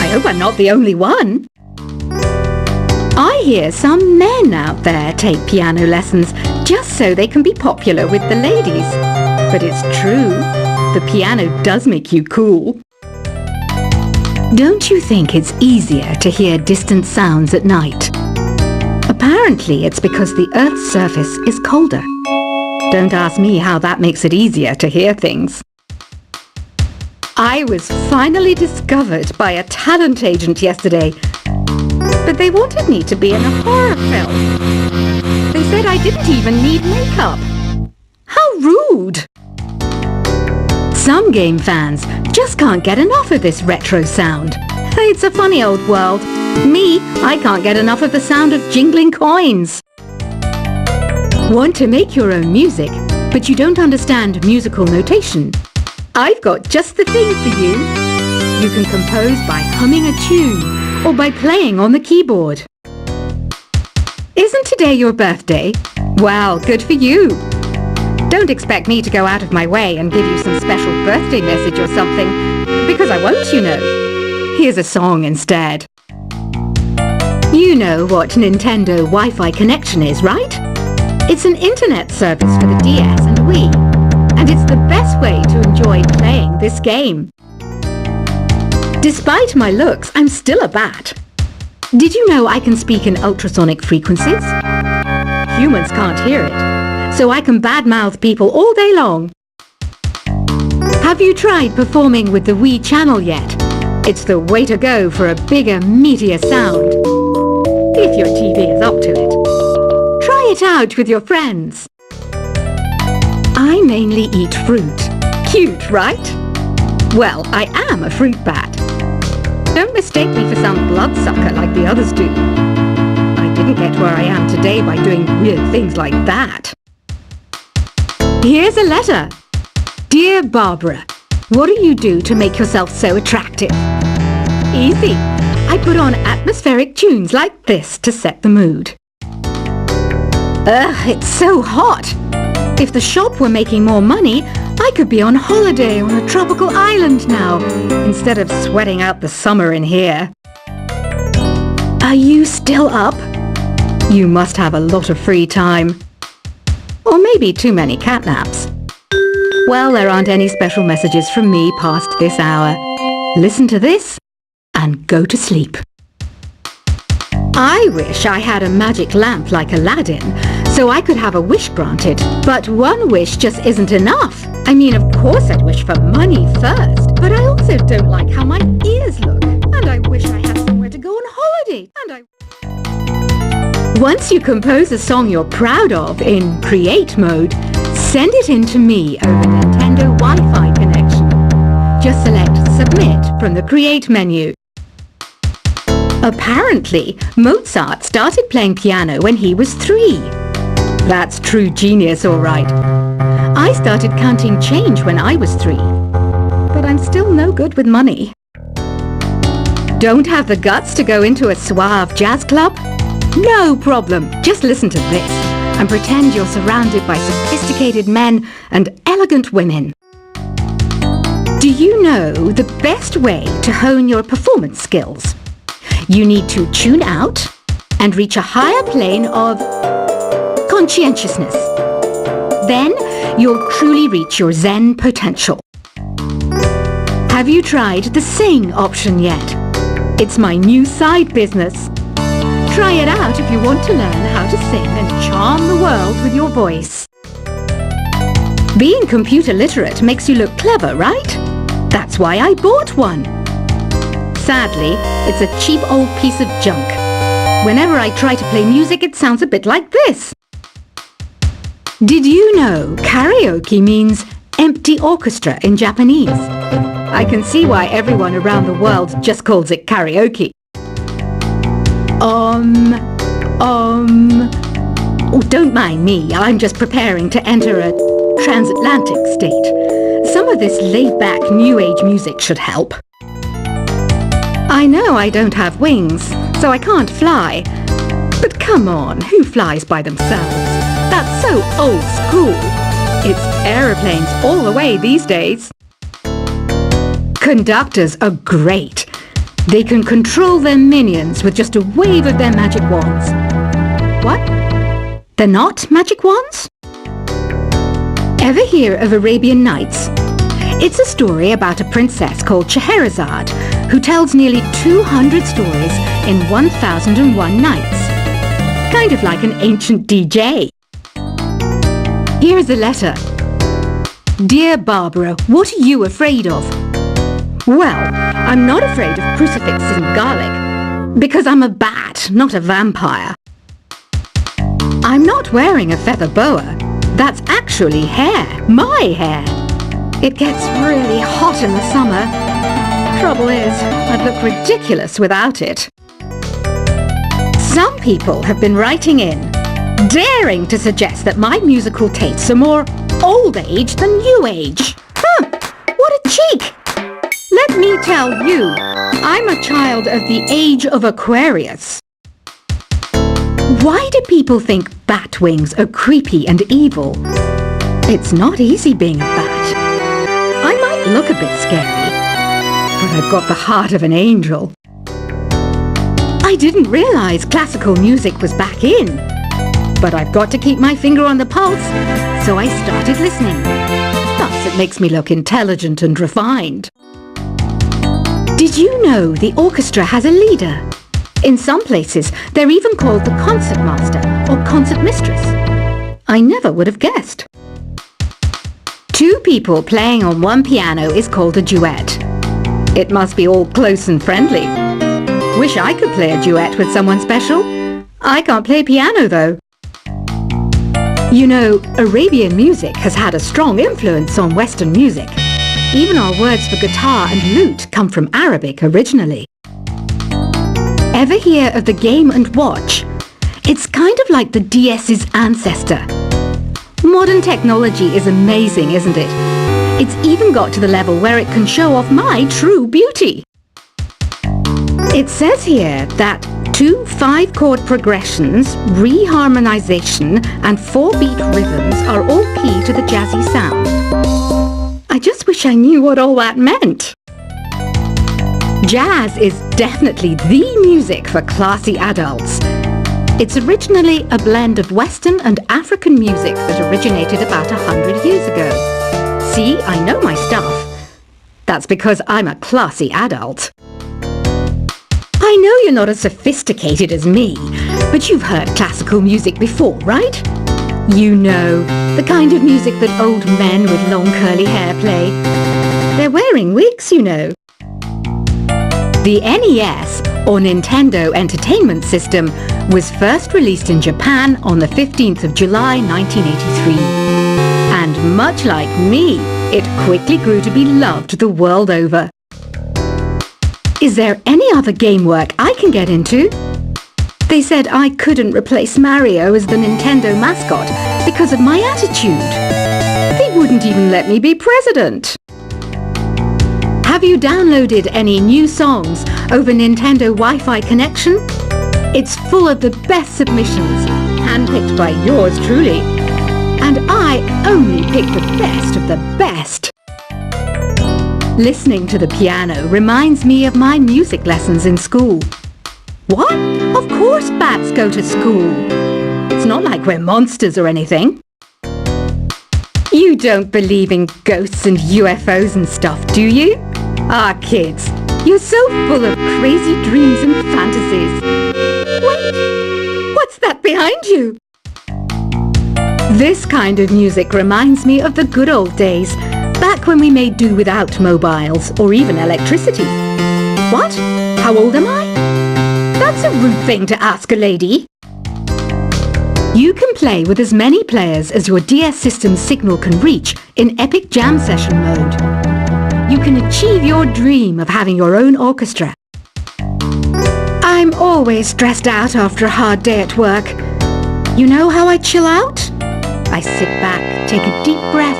I hope I'm not the only one. I hear some men out there take piano lessons just so they can be popular with the ladies. But it's true, the piano does make you cool. Don't you think it's easier to hear distant sounds at night? Apparently it's because the Earth's surface is colder. Don't ask me how that makes it easier to hear things. I was finally discovered by a talent agent yesterday, but they wanted me to be in a horror film. They said I didn't even need makeup. How rude! Some game fans just can't get enough of this retro sound. It's a funny old world. Me, I can't get enough of the sound of jingling coins. Want to make your own music, but you don't understand musical notation? I've got just the thing for you. You can compose by humming a tune or by playing on the keyboard. Isn't today your birthday? Well, good for you. Don't expect me to go out of my way and give you some special birthday message or something, because I won't, you know. Here's a song instead. You know what Nintendo Wi-Fi connection is, right? It's an internet service for the DS and Wii, and it's the best way to enjoy playing this game. Despite my looks, I'm still a bat. Did you know I can speak in ultrasonic frequencies? Humans can't hear it, so I can badmouth people all day long. Have you tried performing with the Wii channel yet? It's the way to go for a bigger, meatier sound. If your TV is up to it. Try it out with your friends. I mainly eat fruit. Cute, right? Well, I am a fruit bat. Don't mistake me for some bloodsucker like the others do. I didn't get where I am today by doing weird things like that. Here's a letter. Dear Barbara, what do you do to make yourself so attractive? Easy. I put on atmospheric tunes like this to set the mood. Ugh, it's so hot. If the shop were making more money, I could be on holiday on a tropical island now, instead of sweating out the summer in here. Are you still up? You must have a lot of free time. Or maybe too many catnaps. Well, there aren't any special messages from me past this hour. Listen to this and go to sleep. I wish I had a magic lamp like Aladdin, so I could have a wish granted. But one wish just isn't enough. I mean, of course I'd wish for money first, but I also don't like how my ears look. And I wish I had somewhere to go on holiday. Once you compose a song you're proud of in Create mode, send it in to me over Nintendo Wi-Fi connection. Just select Submit from the Create menu. Apparently, Mozart started playing piano when he was 3. That's true genius, all right. I started counting change when I was 3. But I'm still no good with money. Don't have the guts to go into a suave jazz club? No problem. Just listen to this and pretend you're surrounded by sophisticated men and elegant women. Do you know the best way to hone your performance skills? You need to tune out and reach a higher plane of conscientiousness. Then you'll truly reach your Zen potential. Have you tried the Sing option yet? It's my new side business. Try it out if you want to learn how to sing and charm the world with your voice. Being computer literate makes you look clever, right? That's why I bought one. Sadly, it's a cheap old piece of junk. Whenever I try to play music, it sounds a bit like this. Did you know karaoke means empty orchestra in Japanese? I can see why everyone around the world just calls it karaoke. Oh, don't mind me. I'm just preparing to enter a transatlantic state. Some of this laid-back new age music should help. I know I don't have wings, so I can't fly. But come on, who flies by themselves? That's so old school. It's aeroplanes all the way these days. Conductors are great. They can control their minions with just a wave of their magic wands. What? They're not magic wands? Ever hear of Arabian Nights? It's a story about a princess called Scheherazade who tells nearly 200 stories in 1001 nights. Kind of like an ancient DJ. Here is a letter. Dear Barbara, what are you afraid of? Well, I'm not afraid of crucifixes and garlic, because I'm a bat, not a vampire. I'm not wearing a feather boa. That's actually hair, my hair. It gets really hot in the summer. Trouble is, I'd look ridiculous without it. Some people have been writing in, daring to suggest that my musical tastes are more old age than new age. What a cheek! Let me tell you, I'm a child of the age of Aquarius. Why do people think bat wings are creepy and evil? It's not easy being a bat. I might look a bit scary, but I've got the heart of an angel. I didn't realize classical music was back in, but I've got to keep my finger on the pulse, so I started listening. Thus, it makes me look intelligent and refined. Did you know the orchestra has a leader? In some places, they're even called the concertmaster or concertmistress. I never would have guessed. Two people playing on one piano is called a duet. It must be all close and friendly. Wish I could play a duet with someone special. I can't play piano though. You know, Arabian music has had a strong influence on Western music. Even our words for guitar and lute come from Arabic originally. Ever hear of the Game & Watch? It's kind of like the DS's ancestor. Modern technology is amazing, isn't it? It's even got to the level where it can show off my true beauty. It says here that 2 5-chord progressions, reharmonization and 4-beat rhythms are all key to the jazzy sound. I just wish I knew what all that meant. Jazz is definitely the music for classy adults. It's originally a blend of Western and African music that originated about 100 years ago. See, I know my stuff. That's because I'm a classy adult. I know you're not as sophisticated as me, but you've heard classical music before, right? You know, the kind of music that old men with long curly hair play. They're wearing wigs, you know. The NES, or Nintendo Entertainment System, was first released in Japan on the 15th of July 1983. And much like me, it quickly grew to be loved the world over. Is there any other game work I can get into? They said I couldn't replace Mario as the Nintendo mascot because of my attitude. They wouldn't even let me be president. Have you downloaded any new songs over Nintendo Wi-Fi connection? It's full of the best submissions, handpicked by yours truly. And I only pick the best of the best. Listening to the piano reminds me of my music lessons in school. What? Of course bats go to school. It's not like we're monsters or anything. You don't believe in ghosts and UFOs and stuff, do you? Ah, kids, you're so full of crazy dreams and fantasies. Wait, what's that behind you? This kind of music reminds me of the good old days, back when we made do without mobiles or even electricity. What? How old am I? That's a rude thing to ask a lady. You can play with as many players as your DS system's signal can reach in Epic Jam Session mode. You can achieve your dream of having your own orchestra. I'm always stressed out after a hard day at work. You know how I chill out? I sit back, take a deep breath,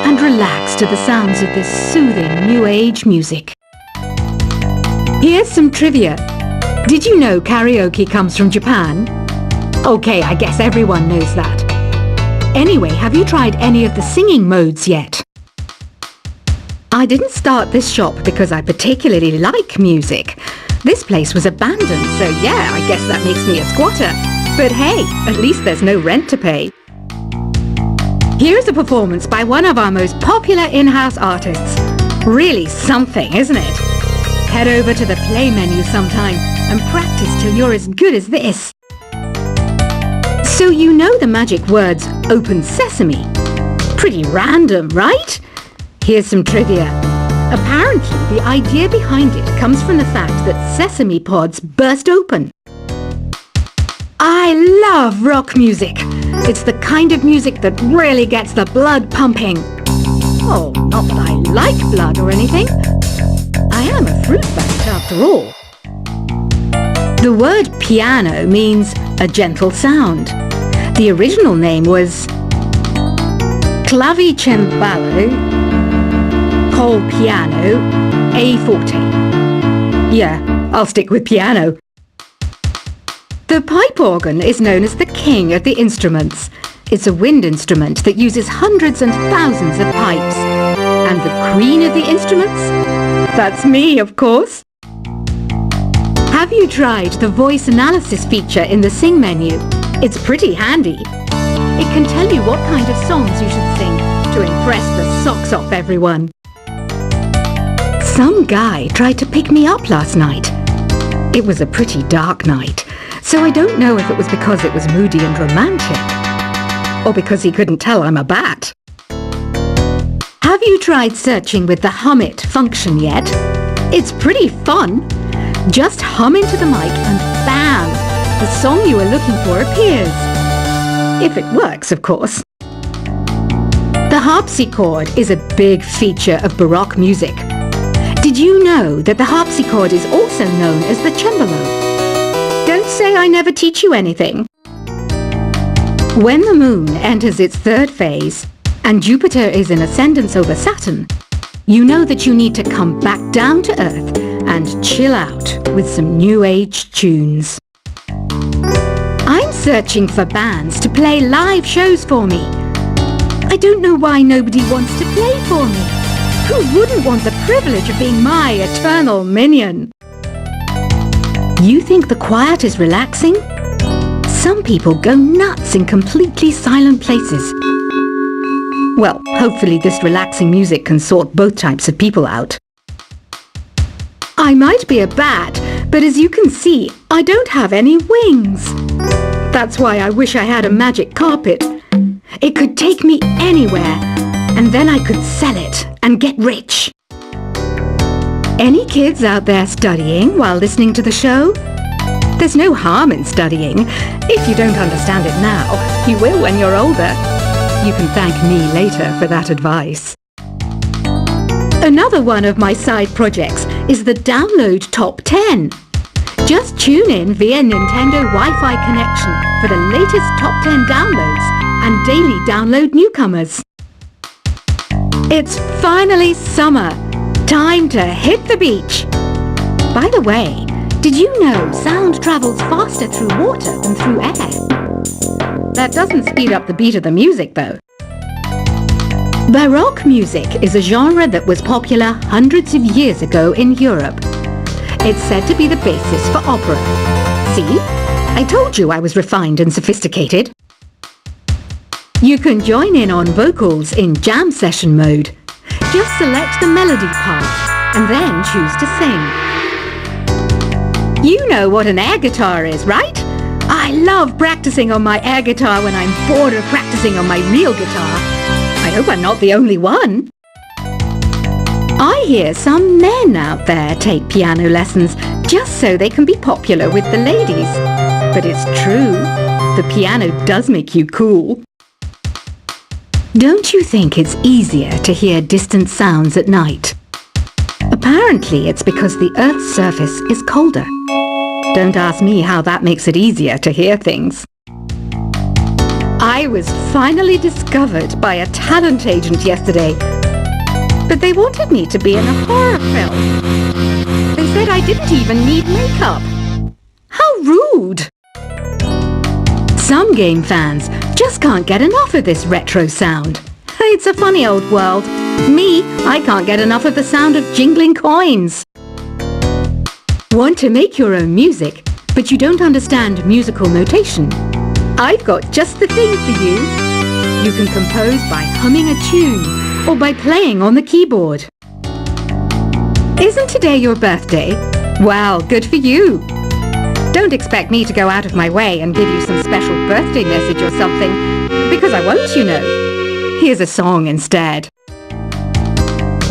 and relax to the sounds of this soothing new age music. Here's some trivia. Did you know karaoke comes from Japan? Okay, I guess everyone knows that. Anyway, have you tried any of the singing modes yet? I didn't start this shop because I particularly like music. This place was abandoned, so yeah, I guess that makes me a squatter. But hey, at least there's no rent to pay. Here's a performance by one of our most popular in-house artists. Really something, isn't it? Head over to the play menu sometime and practice till you're as good as this. So you know the magic words "open sesame." Pretty random, right? Here's some trivia. Apparently, the idea behind it comes from the fact that sesame pods burst open. I love rock music. It's the kind of music that really gets the blood pumping. Oh, not that I like blood or anything. I am a fruit bat after all. The word piano means a gentle sound. The original name was clavicembalo col piano a forte. Yeah, I'll stick with piano. The pipe organ is known as the king of the instruments. It's a wind instrument that uses hundreds and thousands of pipes. And the queen of the instruments? That's me, of course. Have you tried the voice analysis feature in the Sing menu? It's pretty handy. It can tell you what kind of songs you should sing to impress the socks off everyone. Some guy tried to pick me up last night. It was a pretty dark night, so I don't know if it was because it was moody and romantic, or because he couldn't tell I'm a bat. Have you tried searching with the Hum It function yet? It's pretty fun. Just hum into the mic and bam! The song you are looking for appears. If it works, of course. The harpsichord is a big feature of Baroque music. Did you know that the harpsichord is also known as the cembalo? Don't say I never teach you anything. When the moon enters its third phase and Jupiter is in ascendance over Saturn, you know that you need to come back down to Earth and chill out with some new age tunes. I'm searching for bands to play live shows for me. I don't know why nobody wants to play for me. Who wouldn't want the privilege of being my eternal minion? You think the quiet is relaxing? Some people go nuts in completely silent places. Well, hopefully this relaxing music can sort both types of people out. I might be a bat, but as you can see, I don't have any wings. That's why I wish I had a magic carpet. It could take me anywhere, and then I could sell it and get rich. Any kids out there studying while listening to the show? There's no harm in studying. If you don't understand it now, you will when you're older. You can thank me later for that advice. Another one of my side projects is the Download Top 10. Just tune in via Nintendo Wi-Fi connection for the latest Top 10 downloads and daily download newcomers. It's finally summer. Time to hit the beach. By the way, did you know sound travels faster through water than through air? That doesn't speed up the beat of the music, though. Baroque music is a genre that was popular hundreds of years ago in Europe. It's said to be the basis for opera. See? I told you I was refined and sophisticated. You can join in on vocals in jam session mode. Just select the melody part and then choose to sing. You know what an air guitar is, right? I love practicing on my air guitar when I'm bored of practicing on my real guitar. I hope I'm not the only one. I hear some men out there take piano lessons just so they can be popular with the ladies. But it's true, the piano does make you cool. Don't you think it's easier to hear distant sounds at night? Apparently it's because the Earth's surface is colder. Don't ask me how that makes it easier to hear things. I was finally discovered by a talent agent yesterday, but they wanted me to be in a horror film. They said I didn't even need makeup. How rude! Some game fans just can't get enough of this retro sound. It's a funny old world. Me, I can't get enough of the sound of jingling coins. Want to make your own music, but you don't understand musical notation? I've got just the thing for you. You can compose by humming a tune or by playing on the keyboard. Isn't today your birthday? Well, good for you. Don't expect me to go out of my way and give you some special birthday message or something, because I won't, you know. Here's a song instead.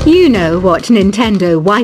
You know what Nintendo Wi-Fi